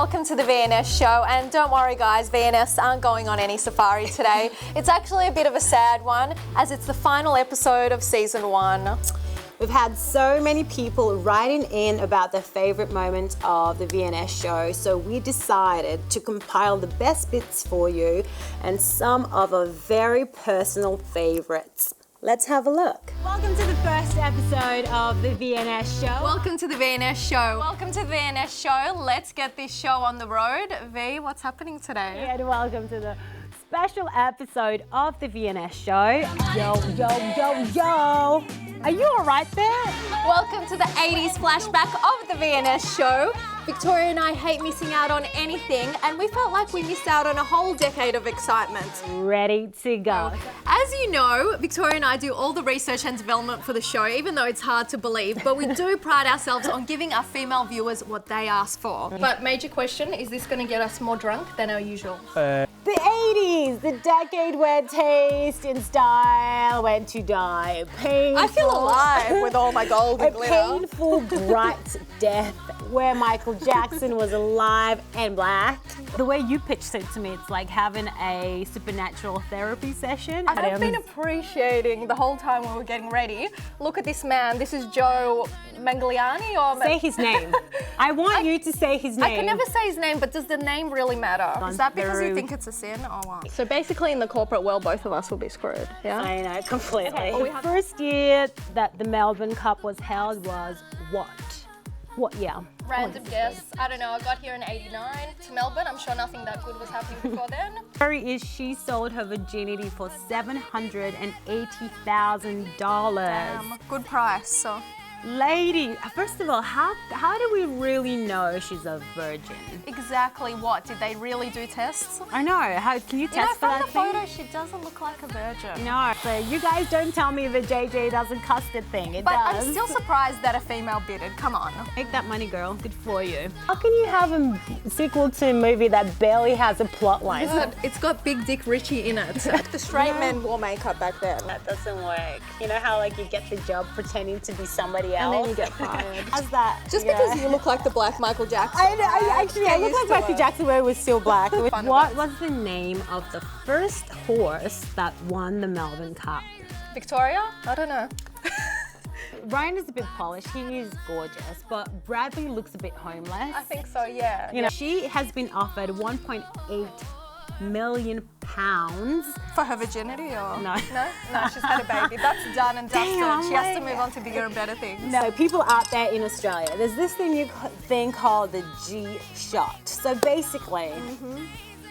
welcome to the V&S Show. And don't worry guys, V&S aren't going on any safari today. It's actually a bit of a sad one as it's the final episode of season 1. We've had so many people writing in about their favourite moment of the V&S show, so we decided to compile the best bits for you and some of our very personal favourites. Let's have a look. Welcome to the first episode of the V&S show. Welcome to the V&S Show. Welcome to the V&S Show. Let's get this show on the road. V, what's happening today? And welcome to the special episode of the V&S show. Yo, yo, yo, yo. Are you all right there? Welcome to the 80s flashback of the V&S Show. Victoria and I hate missing out on anything, and we felt like we missed out on a whole decade of excitement. Ready to go. As you know, Victoria and I do all the research and development for the show, even though it's hard to believe, but we do pride ourselves on giving our female viewers what they ask for. But major question, is this going to get us more drunk than our usual? The 80s, the decade where taste and style went to die. Painful. I feel alive with all my gold and glitter. A painful, bright death where Michael Jackson was alive and black. The way you pitched it to me, it's like having a supernatural therapy session. I've been appreciating the whole time we were getting ready. Look at this man. This is Joe Manganiello. Or say his name. I want you to say his name. I can never say his name, but does the name really matter? Is that because you think it's a sin or what? So basically in the corporate world, both of us will be screwed, yeah? I know, completely. Okay, well, the first year that the Melbourne Cup was held was what? What year? Random guess. I don't know. I got here in '89 to Melbourne. I'm sure nothing that good was happening before then. Story is she sold her virginity for $780,000. Damn, good price. So. Lady, first of all, how do we really know she's a virgin? Exactly what? Did they really do tests? I know. How can you test for that thing? From the photo, she doesn't look like a virgin. No. So you guys don't tell me the JJ doesn't custard thing. It does. But I'm still surprised that a female bidded. Come on. Make that money, girl. Good for you. How can you have a sequel to a movie that barely has a plot line? It's got Big Dick Richie in it. The straight men wore makeup back then. That doesn't work. You know how like you get the job pretending to be somebody else? And then you get fired. How's that? Just because you look like the black Michael Jackson. I look like Michael Jackson when he was still black. What was the name of the first horse that won the Melbourne Cup? Victoria? I don't know. Ryan is a bit polished, he is gorgeous, but Bradley looks a bit homeless. I think so, yeah. You know, she has been offered £1.8 million. For her virginity or? No. No, she's had a baby. That's done and dusted. She has to move on to bigger and better things. No, people out there in Australia, there's this thing called the G-shot. So basically...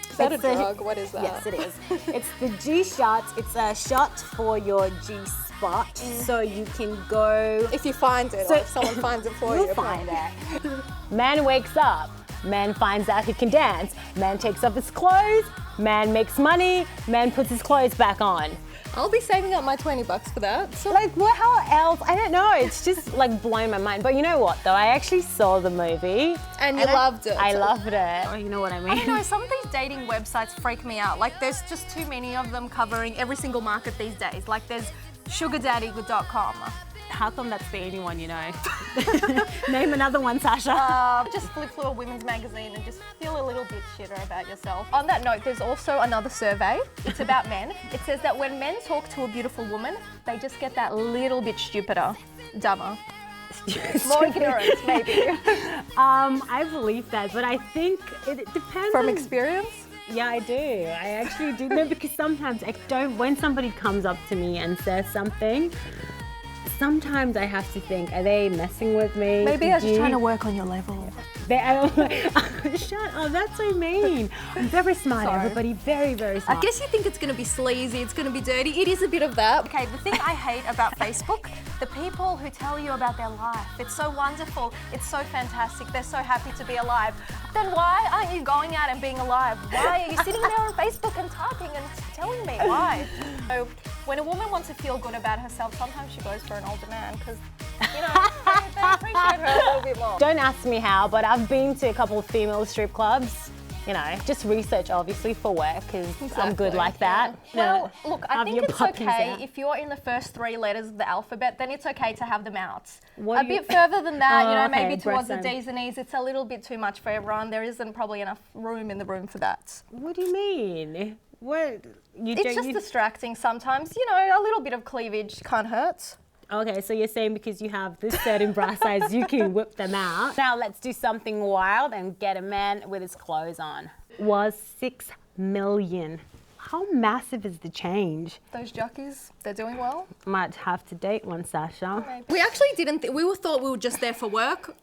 Is that a drug? What is that? Yes, it is. It's the G-shot. It's a shot for your G-spot, so you can go... If you find it, or if someone finds it for you. You'll find it. Man wakes up. Man finds out he can dance. Man takes off his clothes. Man makes money. Man puts his clothes back on. I'll be saving up my $20 for that. So. Like, what? How else? I don't know. It's just like blowing my mind. But you know what, though? I actually saw the movie. And you loved it. I loved it. Oh, you know what I mean? I don't know. Some of these dating websites freak me out. Like, there's just too many of them covering every single market these days. Like, there's sugardaddy.com. How come that's the only one you know? Name another one, Sasha. Just flip through a women's magazine and just feel a little bit shitter about yourself. On that note, there's also another survey. It's about men. It says that when men talk to a beautiful woman, they just get that little bit stupider, dumber. More ignorant, maybe. I believe that, but I think it depends. From experience? Yeah, I do. I actually do. No, because sometimes when somebody comes up to me and says something, sometimes I have to think, are they messing with me? Maybe they're just trying to work on your level. Shut up, that's so mean. I'm very smart, everybody. Very, very smart. I guess you think it's going to be sleazy, it's going to be dirty. It is a bit of that. Okay, the thing I hate about Facebook, the people who tell you about their life. It's so wonderful. It's so fantastic. They're so happy to be alive. Then why aren't you going out and being alive? Why are you sitting there on Facebook and typing and telling me? Why? So when a woman wants to feel good about herself, sometimes she goes for an older man because, you know, they appreciate her a little bit more. Don't ask me how, but I've been to a couple of female strip clubs. you know, just research obviously for work because I'm good like that. Well, look, I Have think your it's puppies okay out. if you're in the first 3 letters of the alphabet, then it's okay to have them out. What A do you- bit further than that, you Oh, know, okay, maybe towards the breast D's and E's, it's a little bit too much for everyone. There isn't probably enough room in the room for that. What do you mean? What? It's just distracting sometimes. You know, a little bit of cleavage can't hurt. Okay, so you're saying because you have this certain bra size, you can whip them out. Now let's do something wild and get a man with his clothes on. Was 6 million. How massive is the change? Those jockeys, they're doing well. Might have to date one, Sasha. We actually didn't. Thought we were just there for work.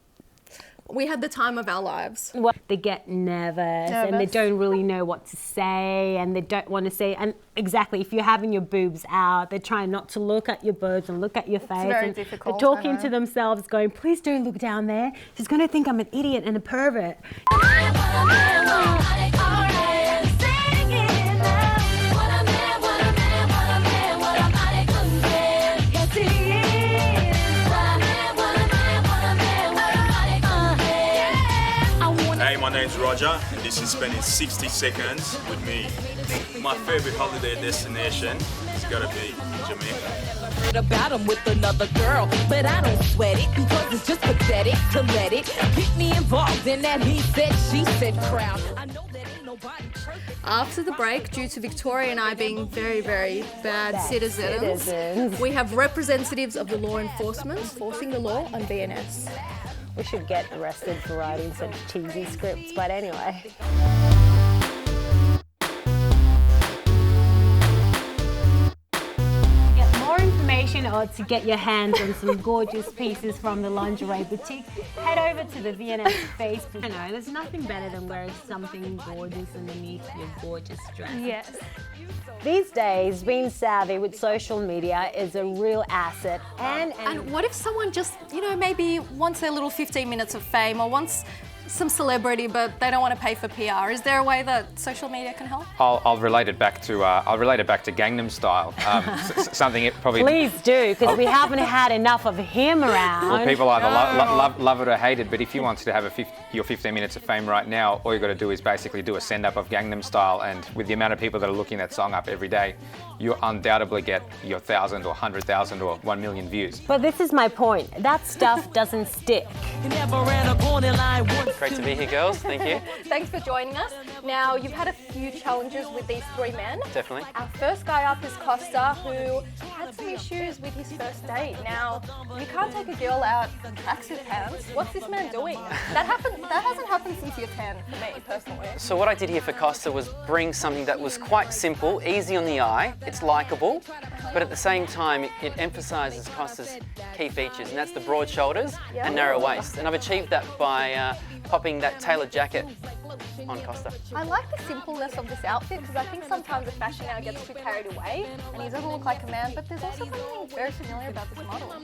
We had the time of our lives. Well, they get nervous and they don't really know what to say and they don't want to say. And exactly, if you're having your boobs out, they're trying not to look at your boobs and look at your face. very and difficult, They're talking I to know. themselves, going, "Please don't look down there. She's going to think I'm an idiot and a pervert." Hey, my name's Roger, and this is spending 60 seconds with me. My favorite holiday destination has got to be Jamaica. About him with another girl, but I don't sweat it because it's just pathetic to let it get me involved in that he said, she said crowd. I know that ain't nobody perfect. After the break, due to Victoria and I being very, very bad citizens, we have representatives of the law enforcement forcing the law on V&S. We should get arrested for writing such cheesy scripts, but anyway. Get more information or to get your hands on some gorgeous pieces from the lingerie boutique, head over to the V&S Face. I know, there's nothing better than wearing something gorgeous underneath your gorgeous dress. Yes. These days, being savvy with social media is a real asset. And what if someone just, you know, maybe wants their little 15 minutes of fame or wants some celebrity, but they don't want to pay for PR? Is there a way that social media can help? I'll relate it back to Gangnam Style. Something it probably. Please do, because we haven't had enough of him around. Well, people either love it or hate it. But if you wanted to have your 15 minutes of fame right now, all you got to do is basically do a send up of Gangnam Style, and with the amount of people that are looking that song up every day, you undoubtedly get your 1,000 or 100,000 or 1 million views. But this is my point. That stuff doesn't stick. You never ran a corner line once. Great to be here, girls. Thank you. Thanks for joining us. Now, you've had a few challenges with these 3 men. Definitely. Our first guy up is Costa, who had some issues with his first date. Now, you can't take a girl out in tracksuit pants. What's this man doing? That hasn't happened since year 10 for me, personally. So what I did here for Costa was bring something that was quite simple, easy on the eye, it's likeable, but at the same time it emphasises Costa's key features, and that's the broad shoulders and narrow waist. And I've achieved that by popping that tailored jacket on Costa. I like the simpleness of this outfit because I think sometimes the fashion now gets too carried away and he doesn't look like a man, but there's also something very familiar about this model.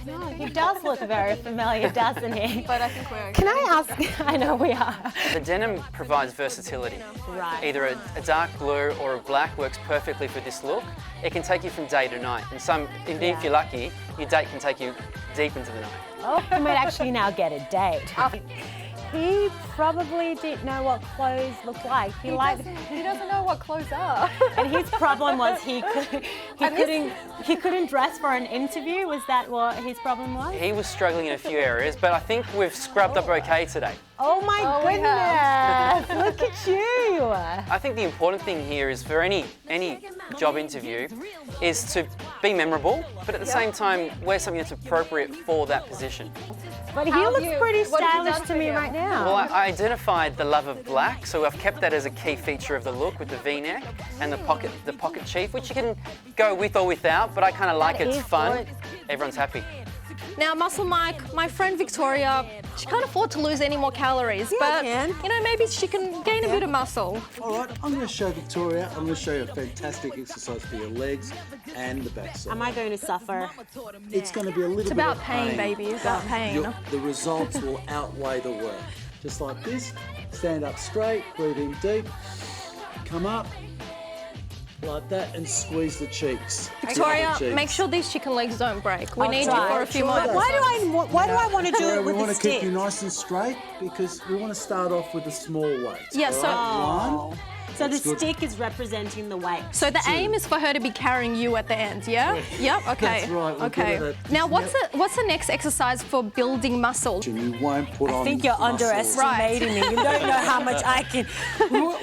No, he does look very familiar, doesn't he? But I think we're okay. Can I ask? I know we are. The denim provides versatility. Right. Either a dark blue or a black works perfectly for this look. It can take you from day to night, and indeed if you're lucky, your date can take you deep into the night. Oh, you might actually now get a date. He probably didn't know what clothes look like. He doesn't know what clothes are. And his problem was he couldn't dress for an interview. Was that what his problem was? He was struggling in a few areas, but I think we've scrubbed up okay today. Oh my we goodness! Look at you. I think the important thing here is for any job interview is to be memorable, but at the same time wear something that's appropriate for that position. But he How looks have you- pretty what have you stylish done to for me him? right now. Well, I identified the love of black, so I've kept that as a key feature of the look with the V-neck and the pocket chief, which you can go with or without, but I kind of like it. It's is fun. good. Everyone's happy. Now, Muscle Mike, my friend Victoria, she can't afford to lose any more calories, but can. you know, maybe she can gain a bit of muscle. All right, I'm going to show Victoria, I'm going to show you a fantastic exercise for your legs and the backside. Am I going to suffer? It's going to be a little It's bit about of pain, baby. It's about pain. The results will outweigh the work. Just like this, stand up straight, breathe in deep, come up, like that, and squeeze the cheeks. Victoria, The cheeks. make sure these chicken legs don't break. We need you try. for a few more. Try that. Why do I want to do Victoria, it we with want the to keep stick? you nice and straight because we want to start off with the small weights. Yeah, all so- right? One. So the That's good. stick is representing the weight. So the aim is for her to be carrying you at the end, yeah? Yep, okay. That's right, we'll Okay. go to that. Now what's the next exercise for building muscle? You won't put on I think you're muscles. underestimating me. You don't know how much I can.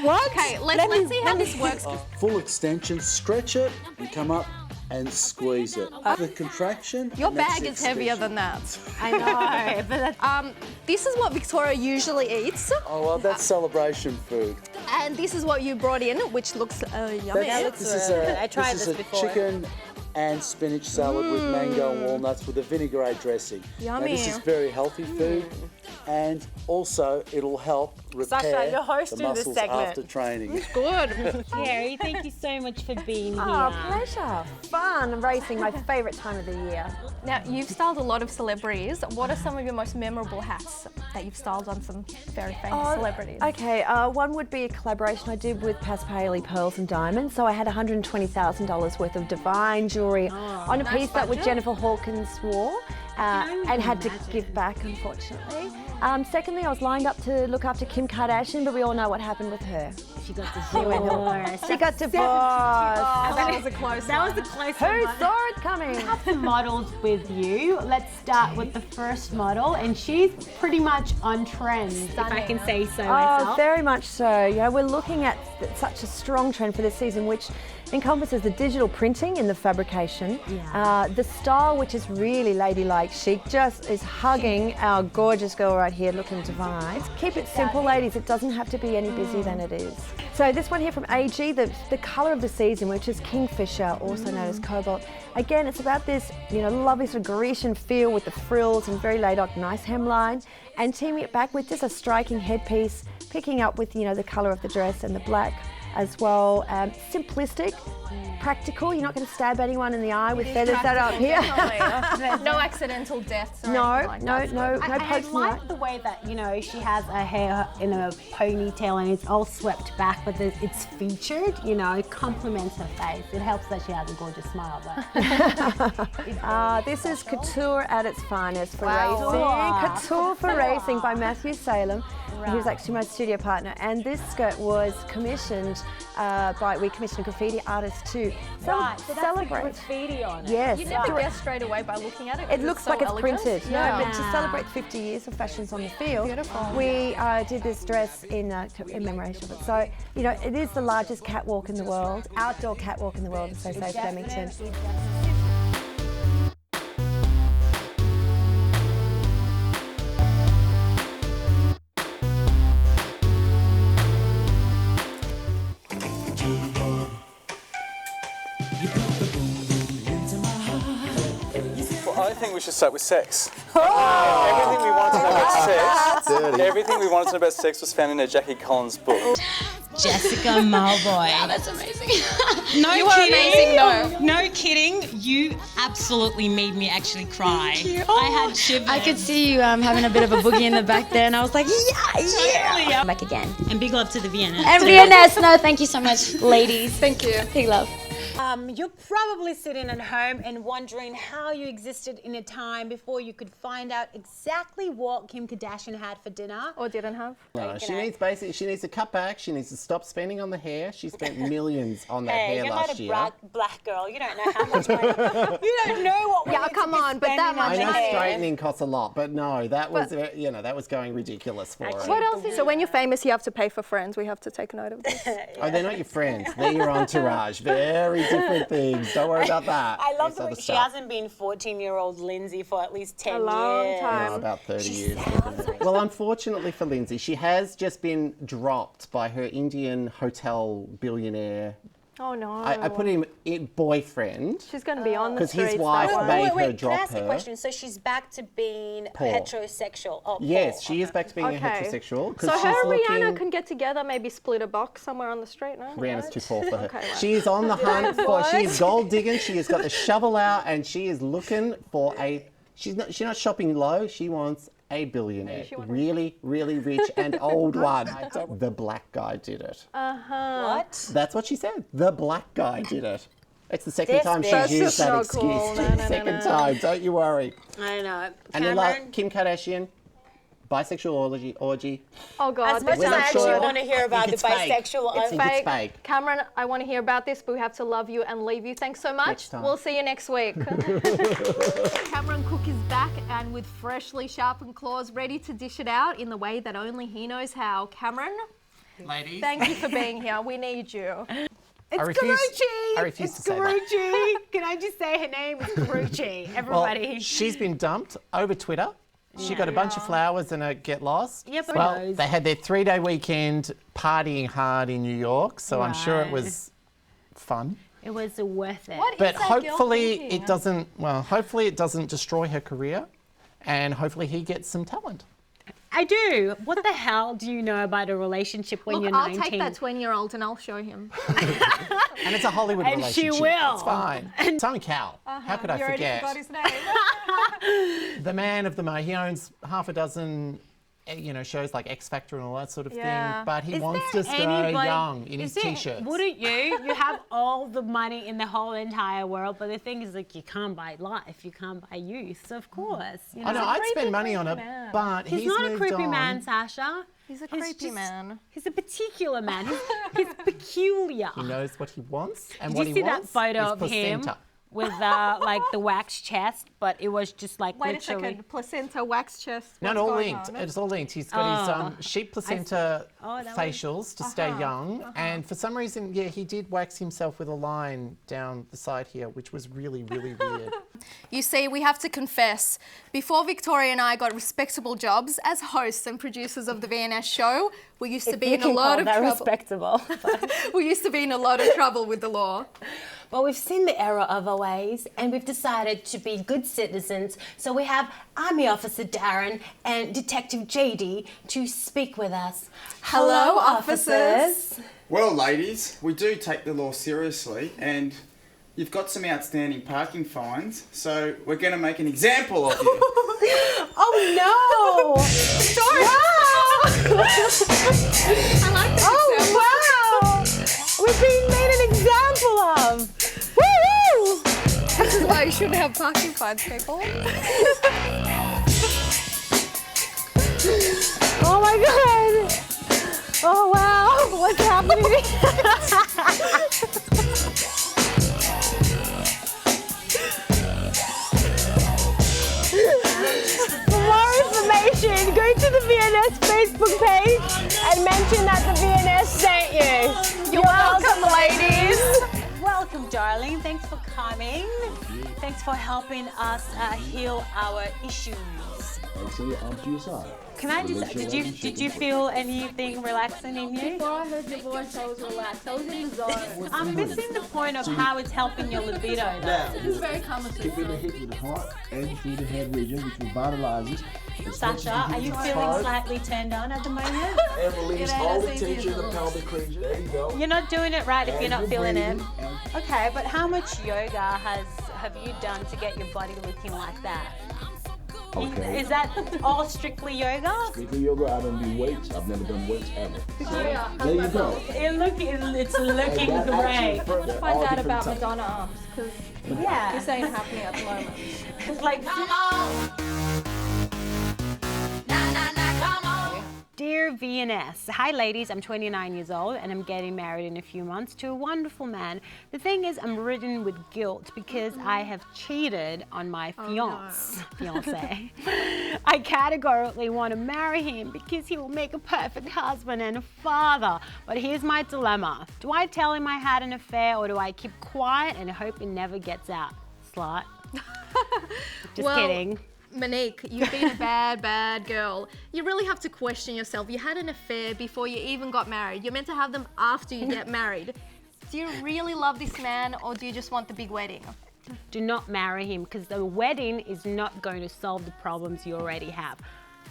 What? Okay, let's see how this works. Full extension, stretch it and come up and squeeze it. The contraction. Your and that's bag the is heavier extension. than that. I know, but that's This is what Victoria usually eats, Oh, well, that's celebration food. and this is what you brought in, which looks yummy. looks This is really a, good. I tried this is this a before. chicken and spinach salad with mango and walnuts with a vinaigrette dressing. Now, this Yummy. is very healthy food, and also it'll help repair Sasha, you're hosting the this muscles segment. after training. Good. Carrie, thank you so much for being here. Oh, pleasure. Fun. Racing, my favourite time of the year. Now, you've styled a lot of celebrities. What are some of your most memorable hats that you've styled on some very famous celebrities? Okay, one would be a collaboration I did with Paley Pearls and Diamonds. So I had $120,000 worth of divine jewellery on a piece that was Jennifer Hawkins wore and had to give back, unfortunately. Secondly, I was lined up to look after Kim Kardashian, but we all know what happened with her. She got divorced. She got divorced. that was a close That was one. the close Who one. saw it coming? Some models with you. Let's start with the first model, and she's pretty much on trend, if I can say so Oh, myself. very much so. Yeah, we're looking at such a strong trend for this season, which encompasses the digital printing in the fabrication, the style, which is really ladylike chic, just is hugging our gorgeous girl right here, looking divine. Keep it simple, ladies. It doesn't have to be any busier than it is. So this one here from AG, the colour of the season, which is Kingfisher, also known as Cobalt. Again, it's about this, lovely sort of Grecian feel with the frills and very laid back, nice hemline, and teaming it back with just a striking headpiece, picking up with, the colour of the dress and the black as well. Simplistic, practical. You're not going to stab anyone in the eye with feathers that are up here. No accidental deaths or No, anything like that. no I pokes in the eye. like the way that, she has her hair in a ponytail and it's all swept back, but it's featured, it complements her face. It helps that she has a gorgeous smile, but This is couture at its finest for Wow. racing. Couture for racing by Matthew Salem. He was actually my studio partner, and this skirt was commissioned we commissioned a graffiti artist to celebrate. graffiti on it. Yes, You never guess straight away by looking at it. it looks so like it's elegant. printed. Yeah. No, but to celebrate 50 years of fashions on the field, Beautiful. we did this dress in commemoration of it. So, it is the largest catwalk in the world, outdoor catwalk in the world, so say Flemington. Well, I think we should start with sex. Everything we wanted to know about sex. Everything we wanted to know about sex was found in a Jackie Collins book. Jessica Malboy. Wow, that's amazing. No You were kidding. amazing, No kidding. You absolutely made me actually cry. I had shivers. I could see you having a bit of a boogie in the back there, and I was like, Totally. I'm back again. And big love to the Vienna. And V&S, no, thank you so much, ladies. Thank you. Big love. You're probably sitting at home and wondering how you existed in a time before you could find out exactly what Kim Kardashian had for dinner. Or didn't have. No, she needs to cut back. She needs to stop spending on the hair. She spent millions on that Hey, hair you're last not a year. black girl. You don't know how much money. You don't know what. Yeah, come on, but that much I know hair. straightening costs a lot, but no, that was that was going ridiculous for her. What else is so when you're famous, you have to pay for friends. We have to take note of this. Oh, they're not your friends. They're your entourage. Very different things. Don't worry about that. I love It's the way other she stuff. hasn't been 14-year-old Lindsay for at least 10 A long years. time. Oh, about 30 years. Well, unfortunately for Lindsay, she has just been dropped by her Indian hotel billionaire. Oh no. I put him in boyfriend. She's going to be on the 'Cause his streets. wife that made way. her drop Can I ask a her. question? So she's back to being Poor. heterosexual. Oh, Yes, poor. she is back to being a heterosexual. 'cause So her she's and Rihanna looking- can get together, maybe split a box somewhere on the street, no? Rihanna's too tall for her. Okay, right. She is on the hunt for. She is gold digging. She has got the shovel out, and she is looking for a. She's not shopping low. She wants a billionaire. Really, really rich and old one. The black guy did it. What? That's what she said. The black guy did it. It's the second time she's That's used that so excuse. cool. No, Second time, don't you worry. I know. And then like Kim Kardashian, bisexual orgy. Oh God, As much as We're I not actually sure. want to hear about the It's fake. bisexual, I think it's fake. Cameron, I want to hear about this, but we have to love you and leave you. Thanks so much. Next time. We'll see you next week. Cameron Cook is back and with freshly sharpened claws, ready to dish it out in the way that only he knows how. Cameron, ladies, thank you for being here. We need you. It's I refuse to say that. Karuchi. Can I just say her name is Karuchi? Everybody. Well, she's been dumped over Twitter. She got a bunch of flowers and a get lost. Yep. Well, they had their 3-day weekend partying hard in New York, so I'm sure it was fun. It was worth it. But hopefully it doesn't. Well, hopefully it doesn't destroy her career, and hopefully he gets some talent. I do. What the hell do you know about a relationship when Look, you're I'll 19? take that 20-year-old and I'll show him. And it's a Hollywood And relationship. she will. It's fine. Simon Cowell. How could I You already forget? forgot his name. The man of the moment. He owns half a dozen, shows like X Factor and all that sort of thing. But he wants to stay young in his t-shirts. Wouldn't you? You have all the money in the whole entire world, but the thing is, like, you can't buy life, you can't buy youth. So of course, you know. I know. I'd spend money on it, but He's not a moved creepy on. man, Sasha. He's a creepy man. He's a particular man. He's peculiar. He knows what he wants, and Did what you he see wants that photo is of him placenta. with like the wax chest, but it was just like Wait literally. a second, placenta, wax chest. No, what's all going linked. on? It's all linked. He's got his sheep placenta that facials to stay young, and for some reason, he did wax himself with a line down the side here, which was really, really weird. You see, we have to confess, before Victoria and I got respectable jobs as hosts and producers of the V&S Show, we used to be in a lot of trouble. Respectable. We used to be in a lot of trouble with the law. But we've seen the error of our ways and we've decided to be good citizens. So we have Army Officer Darren and Detective JD to speak with us. Hello, officers. Well, ladies, we do take the law seriously, and you've got some outstanding parking fines, so we're going to make an example of you. Oh no! Sorry. Wow! I like this Oh wow! We're being made an example of. Woo! This is why you shouldn't have parking fines, people. Oh my god! Oh wow! What's happening? For more information, go to the V&S Facebook page and mention that the V&S sent you. You're welcome, ladies. Welcome, darling. Thanks for coming. Thanks for helping us heal our issues. Actually, I'm to your side. Can I just? Did you feel anything relaxing in you? Before I heard your voice, I was relaxed. I was in the zone. I'm missing the point of how it's helping your libido. Now, It's very common. keeping the hit with the heart and through the head region, which revitalizes. Sasha, are you feeling slightly turned on at the moment? And release all the tension in the pelvic region. There you go. You're not doing it right if you're not feeling it. Okay, but how much yoga have you done to get your body looking like that? Okay. Is that all strictly yoga? Strictly yoga, I don't do weights. I've never done weights ever. There you go. It's looking And that great. actually- Let's find out about Madonna arms, because Yeah. this ain't happening at the moment. It's like, Dear V&S, hi ladies, I'm 29 years old and I'm getting married in a few months to a wonderful man. The thing is, I'm ridden with guilt because I have cheated on my fiance. I categorically want to marry him because he will make a perfect husband and a father. But here's my dilemma. Do I tell him I had an affair or do I keep quiet and hope it never gets out? Slut. Just kidding. Monique, you've been a bad, bad girl. You really have to question yourself. You had an affair before you even got married. You're meant to have them after you get married. Do you really love this man, or do you just want the big wedding? Do not marry him because the wedding is not going to solve the problems you already have.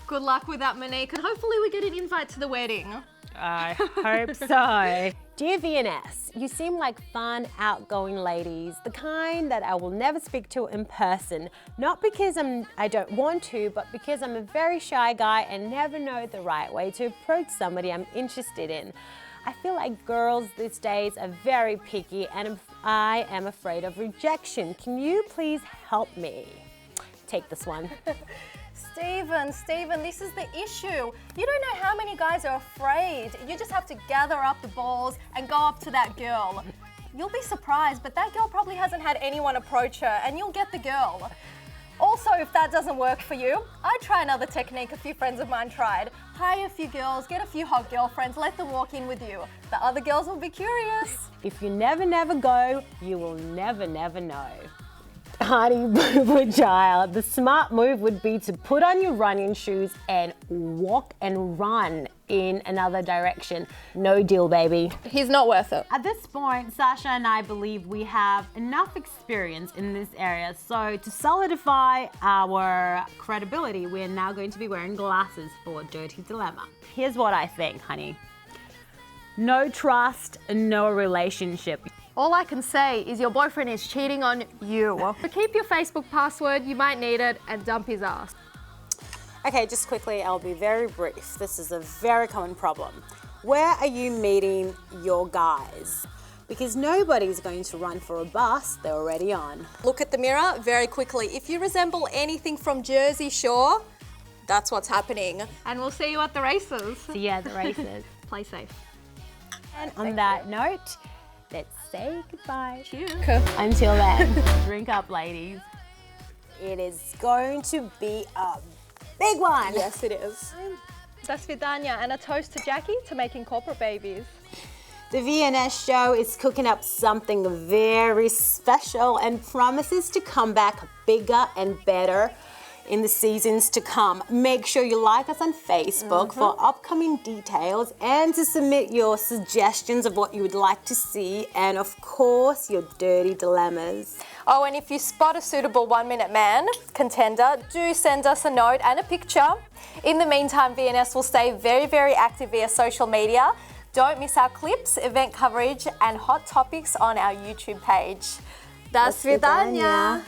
Good luck with that, Monique, and hopefully we get an invite to the wedding. I hope so. Dear V&S, you seem like fun, outgoing ladies, the kind that I will never speak to in person. Not because I don't want to, but because I'm a very shy guy and never know the right way to approach somebody I'm interested in. I feel like girls these days are very picky and I am afraid of rejection. Can you please help me? Take this one. Stephen, this is the issue. You don't know how many guys are afraid. You just have to gather up the balls and go up to that girl. You'll be surprised, but that girl probably hasn't had anyone approach her and you'll get the girl. Also, if that doesn't work for you, I'd try another technique a few friends of mine tried. Hire a few girls, get a few hot girlfriends, let them walk in with you. The other girls will be curious. If you never go, you will never know. Honey boo boo child, the smart move would be to put on your running shoes and walk and run in another direction. No deal, baby. He's not worth it. At this point, Sasha and I believe we have enough experience in this area, so to solidify our credibility, we're now going to be wearing glasses for Dirty Dilemma. Here's what I think, honey. No trust, no relationship. All I can say is your boyfriend is cheating on you. So keep your Facebook password, you might need it, and dump his ass. Okay, just quickly, I'll be very brief. This is a very common problem. Where are you meeting your guys? Because nobody's going to run for a bus they're already on. Look at the mirror very quickly. If you resemble anything from Jersey Shore, that's what's happening. And we'll see you at the races. See you at the races. Play safe. And on that note, let's say goodbye. Cheers. Until then, drink up, ladies. It is going to be a big one. Yes, it is. Do svidaniya, and a toast to Jackie to making corporate babies. The V&S Show is cooking up something very special and promises to come back bigger and better in the seasons to come. Make sure you like us on Facebook for upcoming details and to submit your suggestions of what you would like to see and of course your dirty dilemmas. Oh, and if you spot a suitable 1 minute man contender, do send us a note and a picture. In the meantime, V&S will stay very, very active via social media. Don't miss our clips, event coverage and hot topics on our YouTube page. Do svidaniya.